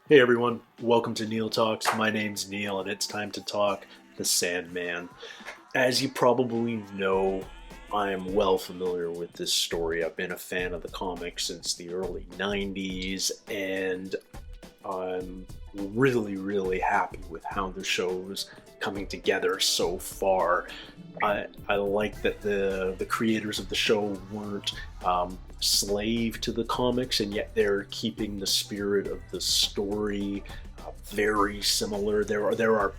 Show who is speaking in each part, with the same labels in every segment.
Speaker 1: Hey everyone, welcome to Neil Talks. My name's Neil and it's time to talk the Sandman. As you probably know, I am well familiar with this story. I've been a fan of the comics since the early 90s and I'm really happy with how the show's coming together so far. I like that the creators of the show weren't slave to the comics, and yet they're keeping the spirit of the story very similar. There are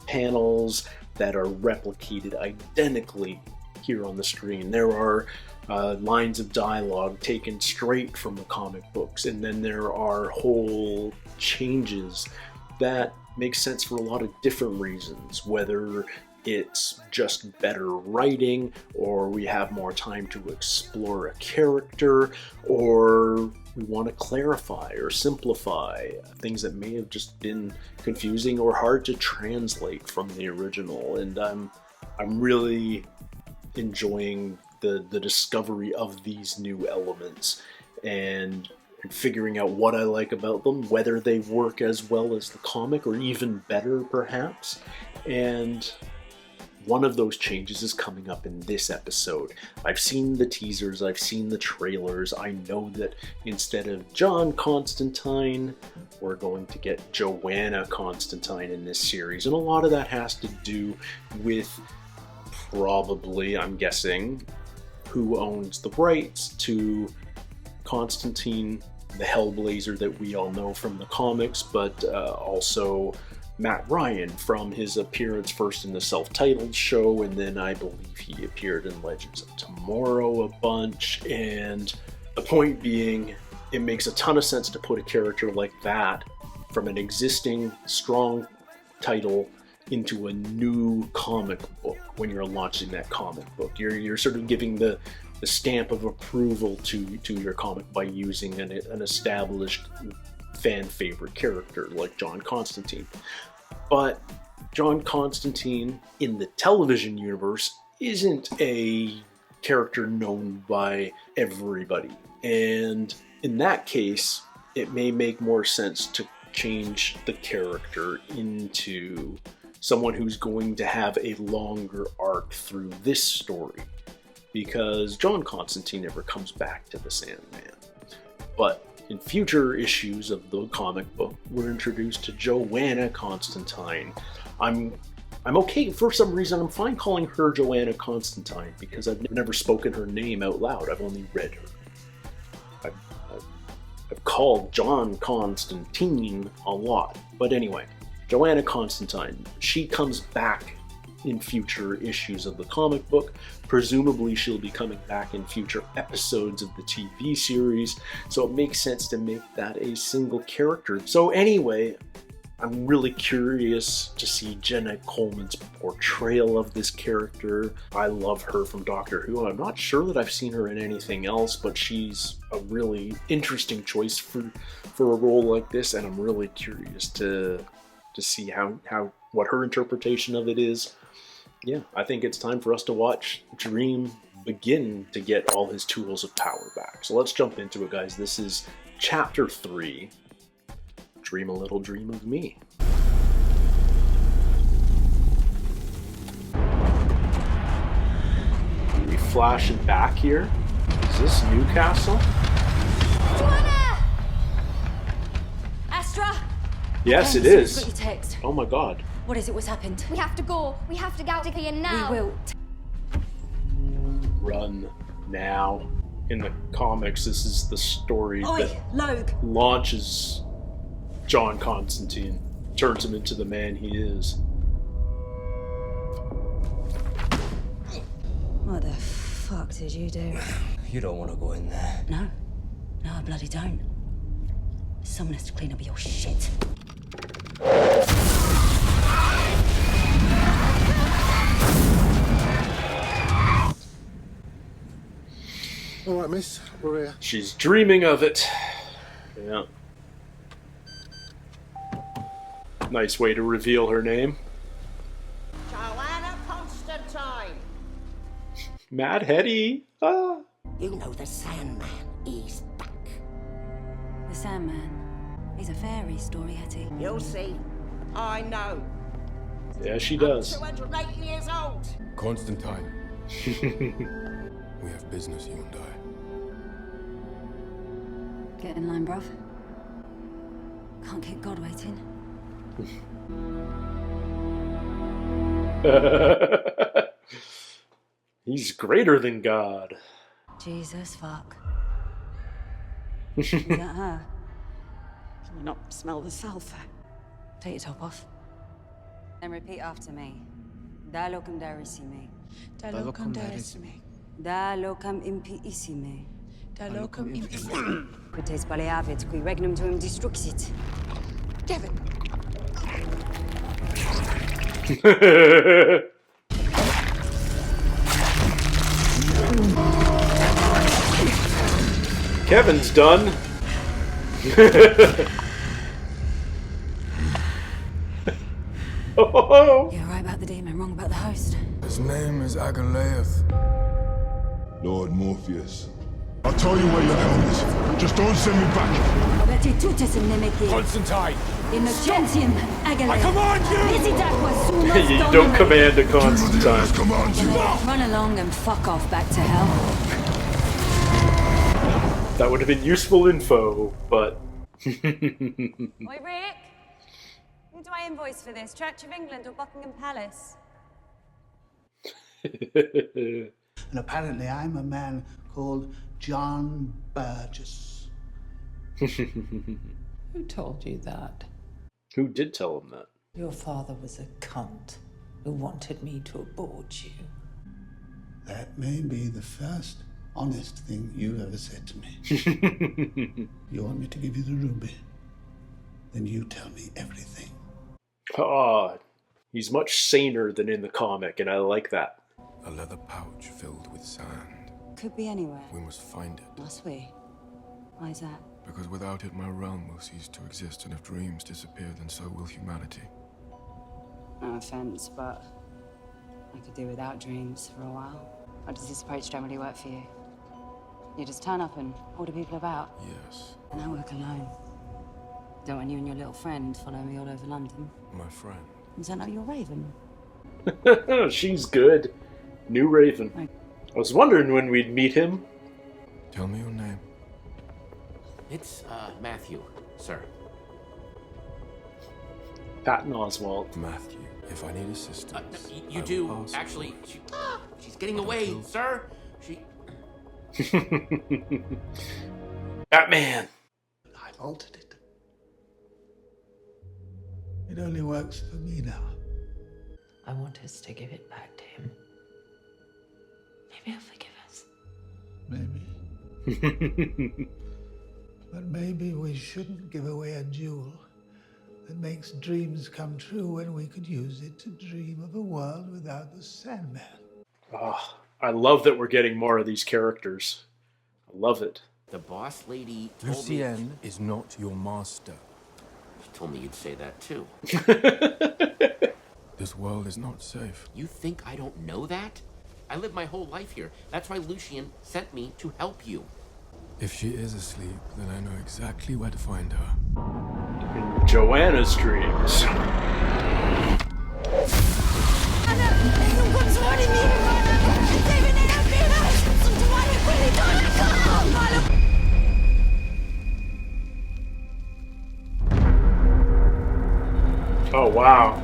Speaker 1: panels that are replicated identically here on the screen. There are lines of dialogue taken straight from the comic books, and then there are whole changes that make sense for a lot of different reasons, whether it's just better writing, or we have more time to explore a character, or we want to clarify or simplify things that may have just been confusing or hard to translate from the original. And I'm really enjoying the discovery of these new elements and figuring out what I like about them, whether they work as well as the comic or even better perhaps. And one of those changes is coming up in this episode. I've seen the teasers, I've seen the trailers. I know that instead of John Constantine, we're going to get Joanna Constantine in this series. And a lot of that has to do with probably, I'm guessing, who owns the rights to Constantine, the Hellblazer that we all know from the comics, but also Matt Ryan from his appearance first in the self-titled show, and then I believe he appeared in Legends of Tomorrow a bunch. And the point being, it makes a ton of sense to put a character like that from an existing strong title into a new comic book when you're launching that comic book. You're sort of giving the stamp of approval to your comic by using an established fan favorite character like John Constantine. But John Constantine in the television universe isn't a character known by everybody. And in that case, it may make more sense to change the character into someone who's going to have a longer arc through this story, because John Constantine never comes back to the Sandman. But in future issues of the comic book, we're introduced to Joanna Constantine. I'm okay, for some reason, I'm fine calling her Joanna Constantine because I've never spoken her name out loud. I've only read her. I've called John Constantine a lot. But anyway, Joanna Constantine, she comes back in future issues of the comic book. Presumably she'll be coming back in future episodes of the TV series, so it makes sense to make that a single character. So anyway, I'm really curious to see Jenna Coleman's portrayal of this character. I love her from Doctor Who. I'm not sure that I've seen her in anything else, but she's a really interesting choice for a role like this, and I'm really curious to see what her interpretation of it is. Yeah, I think it's time for us to watch Dream begin to get all his tools of power back. So let's jump into it, guys. This is Chapter 3, Dream a Little Dream of Me. Are we flashing back here? Is this Newcastle?
Speaker 2: Joanna! Astra?
Speaker 1: Yes, it
Speaker 2: Got
Speaker 1: is.
Speaker 2: your text.
Speaker 1: Oh my god.
Speaker 2: What is it? What's happened?
Speaker 3: We have to go. We have to get out of here now.
Speaker 2: We will.
Speaker 1: Run now. In the comics, this is the story
Speaker 2: Oi,
Speaker 1: that
Speaker 2: Logue.
Speaker 1: launches John Constantine, turns him into the man he is.
Speaker 2: What the fuck did you do?
Speaker 4: You don't want to go in there.
Speaker 2: No, I bloody don't. Someone has to clean up your shit.
Speaker 5: All right, miss, we're here.
Speaker 1: She's dreaming of it. Yeah. Nice way to reveal her name.
Speaker 6: Joanna Constantine.
Speaker 1: Mad Hetty. Ah.
Speaker 6: You know the Sandman. He's back.
Speaker 2: The Sandman. He's a fairy story, Hetty.
Speaker 6: You'll see. I know.
Speaker 1: Yeah, she does.
Speaker 6: 208 years old.
Speaker 7: Constantine. We have business, you and I.
Speaker 2: Get in line, bruv. Can't keep God waiting.
Speaker 1: He's greater than God.
Speaker 2: Jesus fuck. Is that her? Can you not smell the sulfur? Take your top off. Then repeat after me. Da locum darissime.
Speaker 8: Da locum darissime.
Speaker 2: Da locum impiissime.
Speaker 8: Da locum impiissime.
Speaker 2: Quates baleavit, qui regnum tuum destruxit.
Speaker 8: Kevin!
Speaker 1: Kevin's done. Oh.
Speaker 2: You're right about the demon, wrong about the host.
Speaker 7: His name is Agalaeus.
Speaker 9: Lord Morpheus. I'll tell you where your helm is. Just don't send me back.
Speaker 2: Retitutus nemeki.
Speaker 7: Constantine!
Speaker 2: Innocentium agale.
Speaker 7: I command you!
Speaker 2: Visitaque sumus
Speaker 1: You don't command a
Speaker 9: Do what the others
Speaker 1: Constantine.
Speaker 9: command you.
Speaker 2: Run along and fuck off back to hell.
Speaker 1: That would have been useful info, but...
Speaker 2: Oi, Rick. Who do I invoice for this? Church of England or Buckingham Palace?
Speaker 10: And apparently I'm a man called John Burgess.
Speaker 8: Who told you that?
Speaker 1: Who did tell him that?
Speaker 8: Your father was a cunt who wanted me to abort you.
Speaker 10: That may be the first honest thing you've ever said to me. You want me to give you the ruby? Then you tell me everything.
Speaker 1: Ah, he's much saner than in the comic, and I like that.
Speaker 7: A leather pouch filled with sand.
Speaker 2: Could be anywhere.
Speaker 7: We must find it.
Speaker 2: Must we? Why is that?
Speaker 7: Because without it, my realm will cease to exist, and if dreams disappear, then so will humanity.
Speaker 2: No offense, but I could do without dreams for a while. How does this approach generally work for you? You just turn up and order people about?
Speaker 7: Yes.
Speaker 2: And I work alone. Don't want you and your little friend follow me all over London.
Speaker 7: My friend.
Speaker 2: Is that not your Raven?
Speaker 1: She's good. New Raven. I was wondering when we'd meet him.
Speaker 7: Tell me your name.
Speaker 11: It's, Mathew, sir.
Speaker 1: Patton Oswalt.
Speaker 7: Matthew. If I need assistance,
Speaker 11: You
Speaker 7: I
Speaker 11: do,
Speaker 7: will ask
Speaker 11: actually.
Speaker 7: for it.
Speaker 11: She's getting away, sir. She...
Speaker 1: Batman.
Speaker 10: I've altered it. It only works for me now.
Speaker 8: I want us to give it back to him. Maybe he'll forgive us.
Speaker 10: Maybe. But maybe we shouldn't give away a jewel that makes dreams come true when we could use it to dream of a world without the Sandman.
Speaker 1: Oh, I love that we're getting more of these characters. I love it.
Speaker 11: The boss lady told me...
Speaker 7: Lucien is not your master.
Speaker 11: She told me you'd say that, too.
Speaker 7: This world is not safe.
Speaker 11: You think I don't know that? I lived my whole life here. That's why Lucien sent me to help you.
Speaker 7: If she is asleep, then I know exactly where to find her.
Speaker 1: In Joanna's dreams. Oh, wow.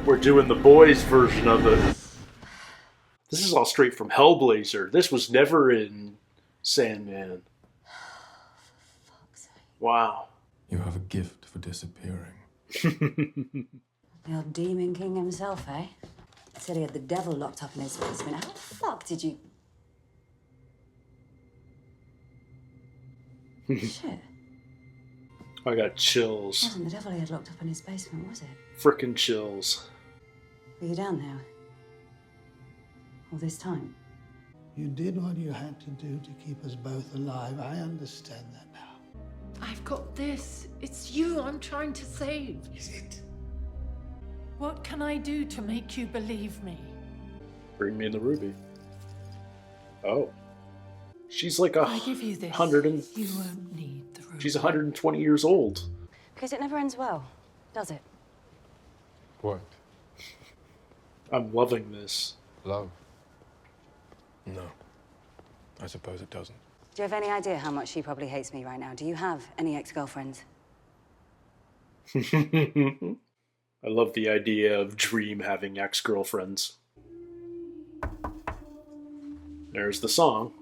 Speaker 1: We're doing the boys' version of it. This is all straight from Hellblazer. This was never in Sandman. Wow.
Speaker 7: You have a gift for disappearing.
Speaker 2: The old Demon King himself, eh? Said he had the devil locked up in his basement. How the fuck did you... Shit.
Speaker 1: I got chills.
Speaker 2: It wasn't the devil he had locked up in his basement, was it?
Speaker 1: Frickin' chills.
Speaker 2: Were you down there? All this time?
Speaker 10: You did what you had to do to keep us both alive. I understand that now.
Speaker 8: I've got this. It's you I'm trying to save.
Speaker 10: Is it?
Speaker 8: What can I do to make you believe me?
Speaker 1: Bring me the ruby. Oh. She's like
Speaker 8: I give you this.
Speaker 1: 100 and...
Speaker 8: You won't need the
Speaker 1: She's 120 years old.
Speaker 2: Because it never ends well, does it?
Speaker 7: What?
Speaker 1: I'm loving this.
Speaker 7: Love? No. I suppose it doesn't.
Speaker 2: Do you have any idea how much she probably hates me right now? Do you have any ex-girlfriends?
Speaker 1: I love the idea of Dream having ex-girlfriends. There's the song.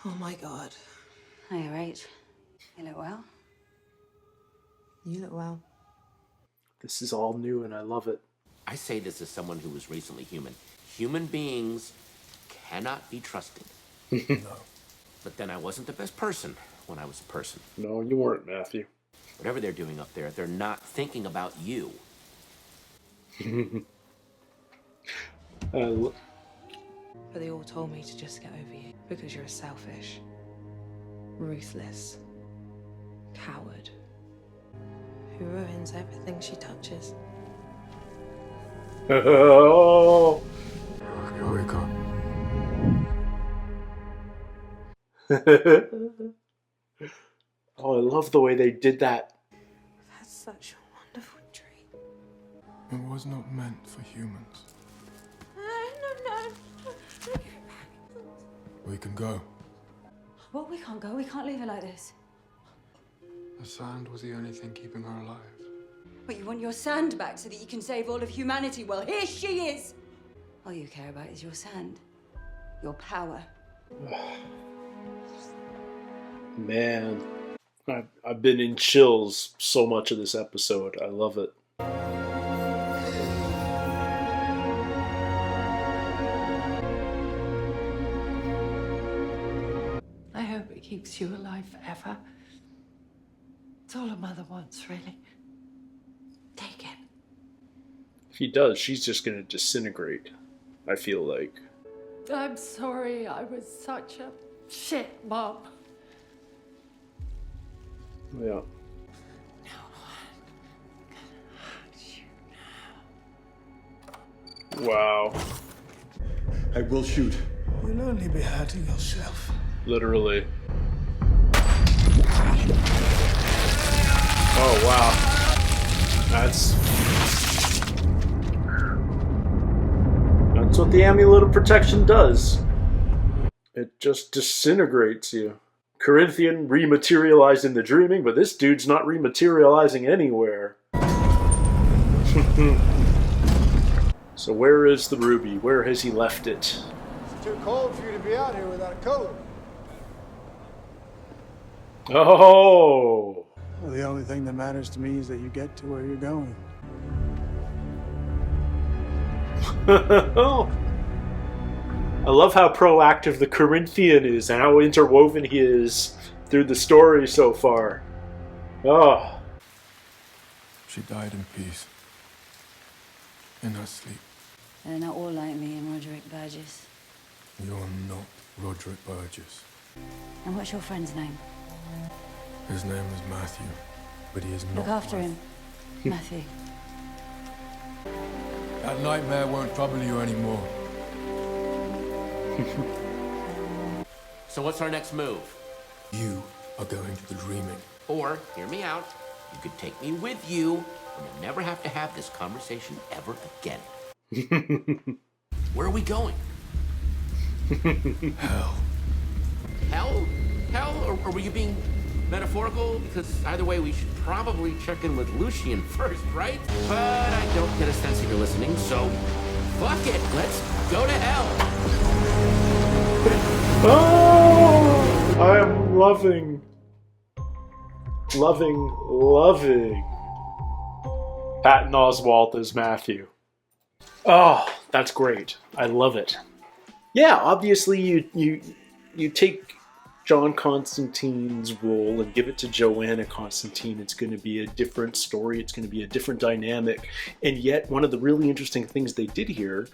Speaker 8: Oh my god.
Speaker 2: Hiya, Rach. You look well.
Speaker 8: You look well.
Speaker 1: This is all new and I love it.
Speaker 11: I say this as someone who was recently human. Human beings cannot be trusted.
Speaker 7: No.
Speaker 11: But then I wasn't the best person when I was a person.
Speaker 1: No, you weren't, Matthew.
Speaker 11: Whatever they're doing up there, they're not thinking about you.
Speaker 8: But they all told me to just get over you because you're a selfish, ruthless coward who ruins everything she touches.
Speaker 1: Oh.
Speaker 7: Okay, wake up.
Speaker 1: Oh, I love the way they did that.
Speaker 8: I've had such a wonderful dream.
Speaker 7: It was not meant for humans.
Speaker 8: No.
Speaker 7: We can go.
Speaker 2: Well, we can't go. We can't leave her like this.
Speaker 7: The sand was the only thing keeping her alive.
Speaker 2: But you want your sand back so that you can save all of humanity? Well, here she is! All you care about is your sand. Your power.
Speaker 1: Man, I've been in chills so much of this episode. I love it.
Speaker 8: I hope it keeps you alive forever. It's all a mother wants, really. Take it.
Speaker 1: If he does, she's just gonna disintegrate, I feel like.
Speaker 8: I'm sorry I was such a shit mom.
Speaker 1: Yeah. Wow.
Speaker 10: I will shoot. You'll only be hurting yourself.
Speaker 1: Literally. Oh, wow. That's what the amulet of protection does. It just disintegrates you. Corinthian rematerialized in the dreaming, but this dude's not rematerializing anywhere. So where is the ruby? Where has he left it?
Speaker 5: It's too cold for you to be out here without a coat.
Speaker 1: Oh!
Speaker 5: Well, the only thing that matters to me is that you get to where you're going.
Speaker 1: I love how proactive the Corinthian is and how interwoven he is through the story so far. Oh.
Speaker 7: She died in peace. In her sleep.
Speaker 2: They're not all like me and Roderick Burgess.
Speaker 7: You're not Roderick Burgess.
Speaker 2: And what's your friend's name?
Speaker 7: His name is Mathew, but he is not.
Speaker 2: Look after him. Mathew.
Speaker 7: That nightmare won't trouble you anymore.
Speaker 11: So what's our next move?
Speaker 7: You are going to the dreaming.
Speaker 11: Or, hear me out, you could take me with you, and we'll never have to have this conversation ever again. Where are we going?
Speaker 7: Hell.
Speaker 11: Hell? Hell? Or were you being metaphorical? Because either way, we should probably check in with Lucien first, right? But I don't get a sense that you're listening, so fuck it. Let's go to hell.
Speaker 1: Oh! I am loving Patton Oswalt as Mathew. Oh, that's great. I love it. Yeah, obviously you take John Constantine's role and give it to Joanna Constantine. It's going to be a different story. It's going to be a different dynamic. And yet, one of the really interesting things they did here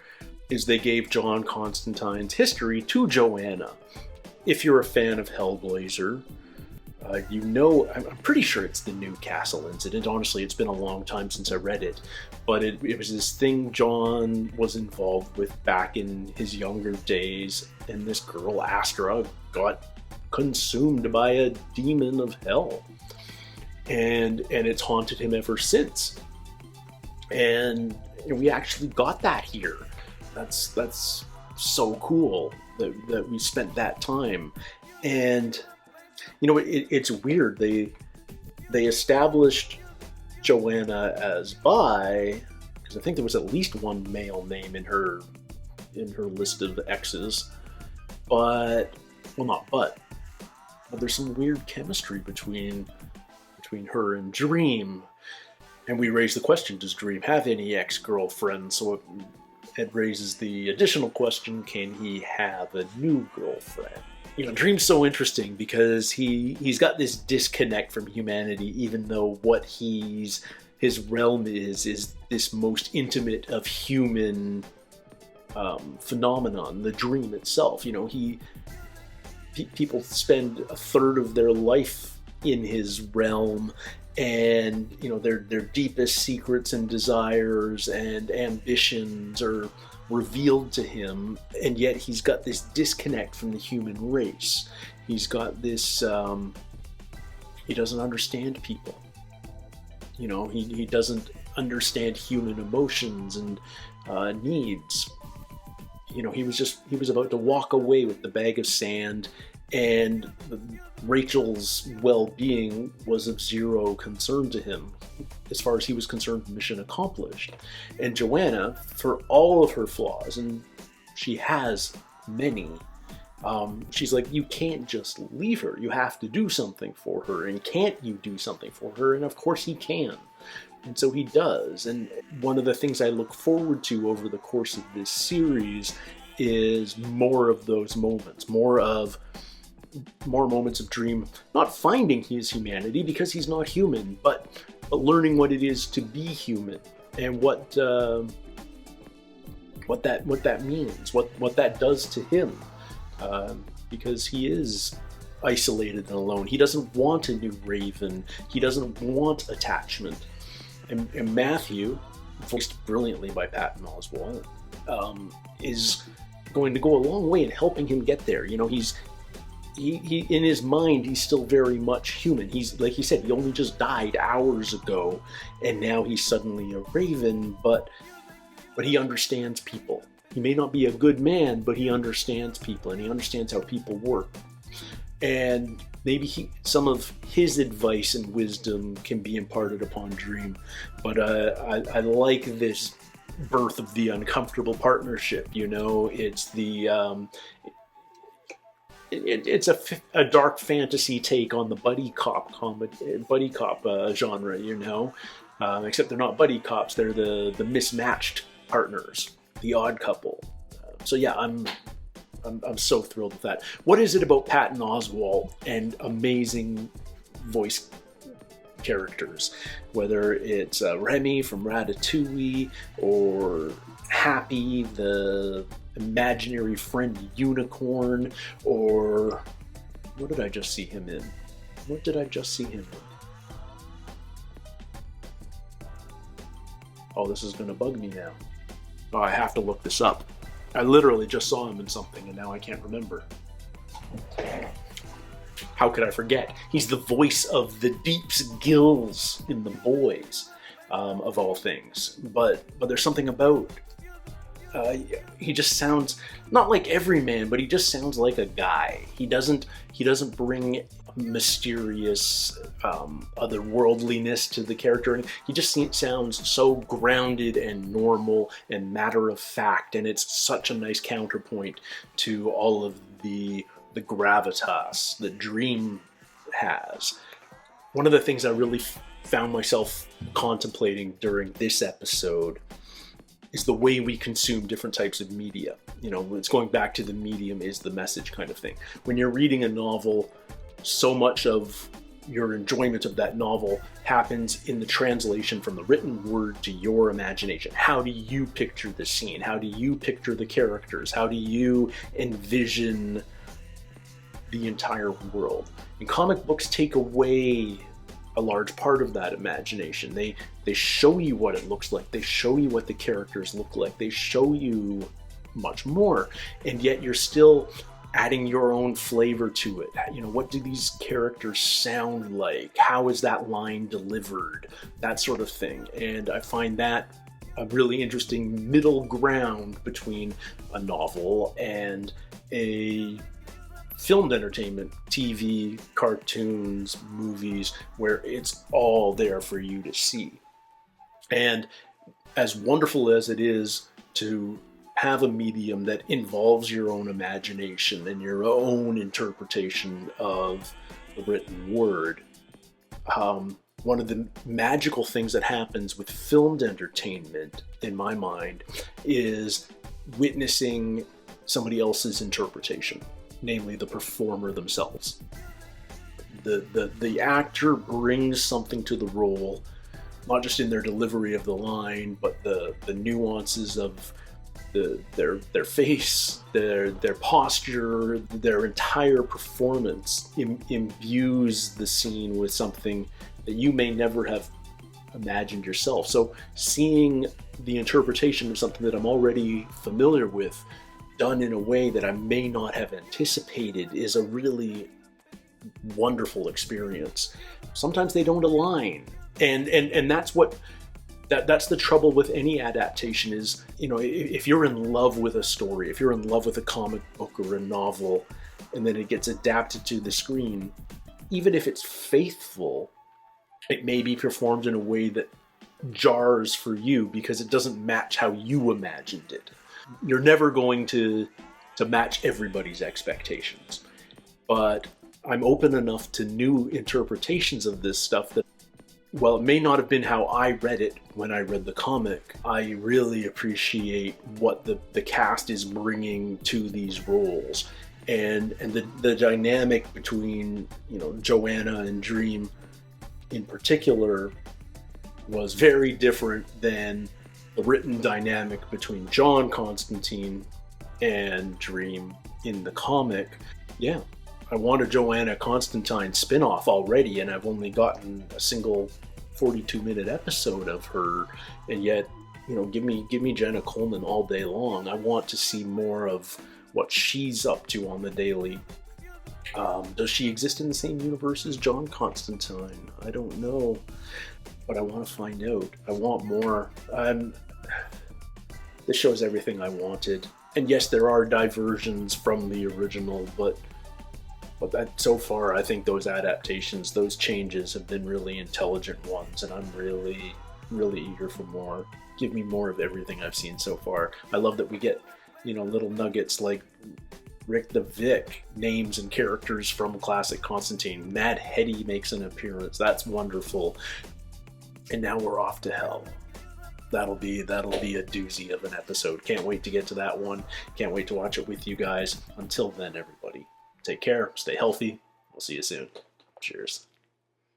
Speaker 1: is they gave John Constantine's history to Joanna. If you're a fan of Hellblazer, you know, I'm pretty sure it's the Newcastle incident. Honestly, it's been a long time since I read it. But it was this thing John was involved with back in his younger days. And this girl, Astra, got consumed by a demon of hell. And it's haunted him ever since. And we actually got that here. That's so cool that we spent that time. And it's weird. They established Joanna as bi, because I think there was at least one male name in her list of exes. But there's some weird chemistry between her and Dream. And we raise the question, does Dream have any ex-girlfriends? So it raises the additional question, can he have a new girlfriend? Dream's so interesting because he's got this disconnect from humanity, even though what his realm is this most intimate of human phenomenon, the dream itself. People spend a third of their life in his realm, and their deepest secrets and desires and ambitions are revealed to him, and yet he's got this disconnect from the human race. He's got this he doesn't understand people. He doesn't understand human emotions and needs. He was about to walk away with the bag of sand, and Rachel's well-being was of zero concern to him. As far as he was concerned, mission accomplished. And Joanna, for all of her flaws, and she has many, she's like, you can't just leave her. You have to do something for her. And can't you do something for her? And of course he can. And so he does. And one of the things I look forward to over the course of this series is more of those moments, more moments of Dream not finding his humanity because he's not human, but learning what it is to be human, and what that means, what that does to him, because he is isolated and alone. He doesn't want a new Raven. He doesn't want attachment. And Mathew, voiced brilliantly by Patton Oswalt, is going to go a long way in helping him get there. He in his mind, he's still very much human. He's, like he said, he only just died hours ago, and now he's suddenly a Raven, but he understands people. He may not be a good man, but he understands people, and he understands how people work. And maybe some of his advice and wisdom can be imparted upon Dream. But I like this birth of the uncomfortable partnership. It's the it's a dark fantasy take on the buddy cop genre, except they're not buddy cops, they're the mismatched partners, the odd couple. So yeah, I'm so thrilled with that. What is it about Patton Oswalt and amazing voice characters, whether it's Remy from Ratatouille, or Happy, the imaginary friend unicorn, or what did I just see him in? Oh, this is gonna bug me now. Oh, I have to look this up. I literally just saw him in something and now I can't remember. How could I forget? He's the voice of the Deep's Gills in The Boys, of all things. But there's something about he just sounds not like every man, but he just sounds like a guy. He doesn't bring mysterious otherworldliness to the character, and he just sounds so grounded and normal and matter of fact, and it's such a nice counterpoint to all of the gravitas that Dream has. One of the things I really found myself contemplating during this episode is the way we consume different types of media. It's going back to the medium is the message kind of thing. When you're reading a novel, so much of your enjoyment of that novel happens in the translation from the written word to your imagination. How do you picture the scene? How do you picture the characters? How do you envision the entire world? And comic books take away a large part of that imagination. They show you what it looks like. They show you what the characters look like. They show you much more. And yet you're still adding your own flavor to it. You know, what do these characters sound like? How is that line delivered? That sort of thing. And I find that a really interesting middle ground between a novel and a filmed entertainment, TV, cartoons, movies, where it's all there for you to see. And as wonderful as it is to have a medium that involves your own imagination and your own interpretation of the written word, one of the magical things that happens with filmed entertainment, in my mind, is witnessing somebody else's interpretation, namely the performer themselves. The actor brings something to the role, not just in their delivery of the line, but the nuances of their face, their posture, their entire performance imbues the scene with something that you may never have imagined yourself. So seeing the interpretation of something that I'm already familiar with done in a way that I may not have anticipated is a really wonderful experience. Sometimes they don't align, and that's what that's the trouble with any adaptation is, you know, if you're in love with a story, if you're in love with a comic book or a novel, and then it gets adapted to the screen, even if it's faithful, it may be performed in a way that jars for you because it doesn't match how you imagined it. You're never going to match everybody's expectations. But I'm open enough to new interpretations of this stuff that, while it may not have been how I read it when I read the comic, I really appreciate what the cast is bringing to these roles. And the dynamic between, you know, Joanna and Dream in particular was very different than the written dynamic between John Constantine and Dream in the comic. Yeah, I want a Joanna Constantine spin-off already, and I've only gotten a single 42-minute episode of her, and yet, you know, give me Jenna Coleman all day long. I want to see more of what she's up to on the daily. Does she exist in the same universe as John Constantine? I don't know, but I want to find out. I want more. This shows everything I wanted. And yes, there are diversions from the original, but that, so far, I think those adaptations, those changes have been really intelligent ones, and I'm really, really eager for more. Give me more of everything I've seen so far. I love that we get, you know, little nuggets like Rick the Vic, names and characters from classic Constantine. Mad Hetty makes an appearance. That's wonderful. And now we're off to hell. That'll be a doozy of an episode. Can't wait to get to that one. Can't wait to watch it with you guys. Until then, everybody, take care, stay healthy. We'll see you soon. Cheers.